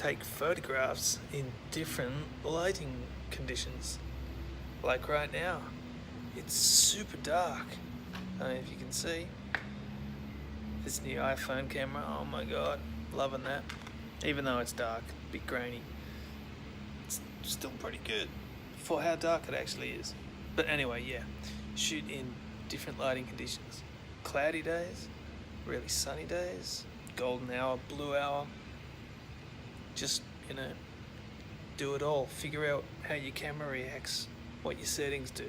take photographs in different lighting conditions. Like right now, it's super dark. I don't know if you can see. This new iPhone camera, oh my god, loving that. Even though it's dark, a bit grainy, it's still pretty good for how dark it actually is. But anyway, yeah, shoot in different lighting conditions. Cloudy days, really sunny days, golden hour, blue hour. Just, do it all. Figure out how your camera reacts, what your settings do.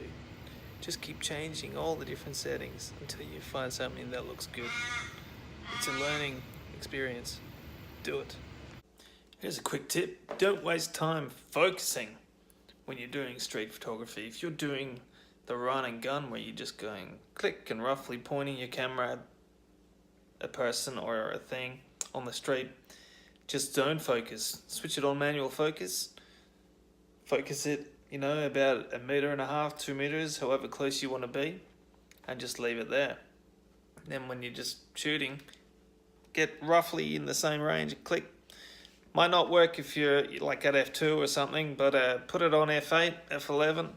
Just keep changing all the different settings until you find something that looks good. It's a learning experience. Do it. Here's a quick tip. Don't waste time focusing when you're doing street photography. If you're doing the run and gun where you're just going click and roughly pointing your camera at a person or a thing on the street, just don't focus. Switch it on manual focus. Focus it, about 1.5 meters, 2 meters, however close you want to be, and just leave it there. Then when you're just shooting, get roughly in the same range, click. Might not work if you're like at f2 or something, but put it on f8, f11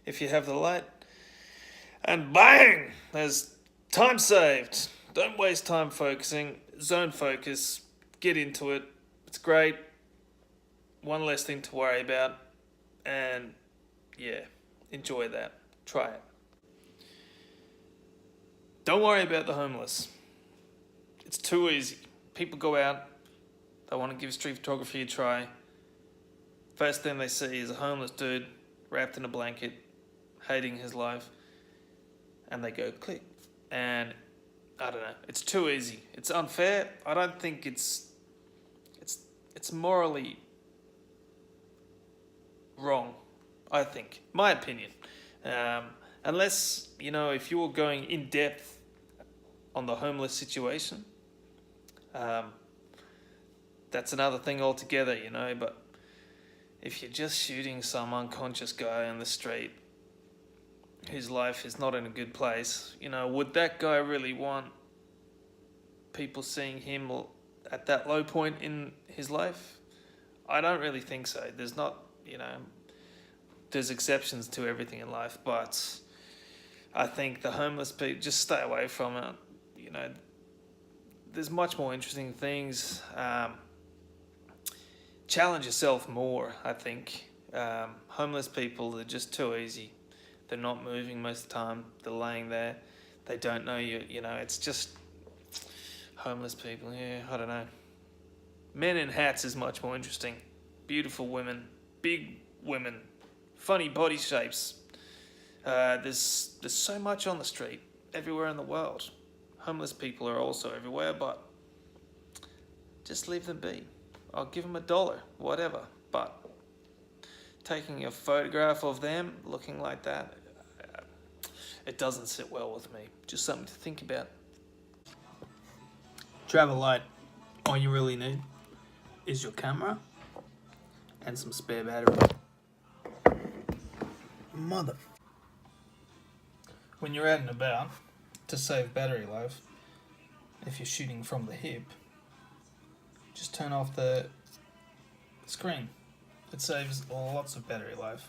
if you have the light, and bang, there's time saved. Don't waste time focusing. Zone focus, get into it. It's great. One less thing to worry about, and yeah, enjoy that. Try it. Don't worry about the homeless. It's too easy. People go out, they want to give street photography a try. First thing they see is a homeless dude wrapped in a blanket, hating his life, and they go click. And I don't know, it's too easy. It's unfair. I don't think it's morally wrong, I think. My opinion. Unless, if you're going in depth on the homeless situation, that's another thing altogether, but if you're just shooting some unconscious guy on the street whose life is not in a good place, would that guy really want people seeing him at that low point in his life? I don't really think so. There's not, there's exceptions to everything in life, but I think the homeless people, just stay away from it. There's much more interesting things. Challenge yourself more, I think. Homeless people are just too easy. They're not moving most of the time. They're laying there. They don't know you. It's just homeless people. Yeah, I don't know. Men in hats is much more interesting. Beautiful women, big women, funny body shapes. There's so much on the street, everywhere in the world. Homeless people are also everywhere, but just leave them be. I'll give them $1, whatever. But taking a photograph of them looking like that, it doesn't sit well with me. Just something to think about. Travel light. All you really need is your camera and some spare battery. Mother. When you're out and about, to save battery life, if you're shooting from the hip, just turn off the screen. It saves lots of battery life.